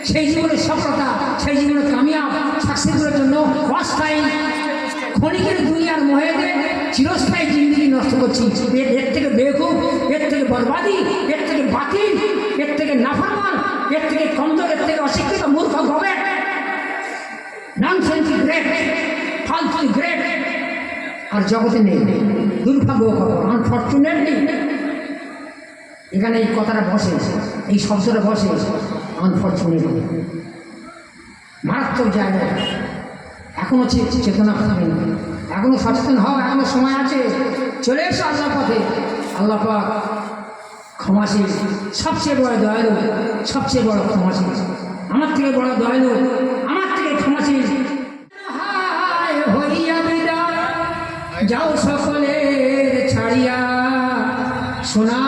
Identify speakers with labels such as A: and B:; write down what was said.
A: সেই জীবনের সফলতা, সেই জীবনের কামিয়াব সাকসেসফুলের জন্য অস্থায়ী ক্ষণিকের দুনিয়ার মহেতে চিরস্থায়ী জিন্দগি নষ্ট করছি। এর থেকে বেকুব, এর থেকে বরবাদি, এর থেকে বাতিল, এর থেকে নাফরমান, এর থেকে কমজোর, এর থেকে অশিক্ষিত মূর্খ গবেট ননসেন্সি গ্রেট, ফালতু গ্রেট আর জগতে নেই। দুর্ভাগ্য খবর, আনফর্চুনেটলি এখানে এই কথাটা বসে, এই শব্দটা বসে আনফর্চুনেটলি মারাত্মক জায়গায়। এখনও চেতনা পাবেন, এখনও সচেতন হও, এখনও সময় আছে। চলে এসো আল্লাহ পথে। আল্লাহ পাক ক্ষমাশীল, সবচেয়ে বড় দয়ালু, সবচেয়ে বড় ক্ষমাশীল, আমার থেকে বড় দয়ালু, আমার থেকে ক্ষমাশীল। হইয়া বিদায় যাও সকলের ছাড়িয়া, সোনা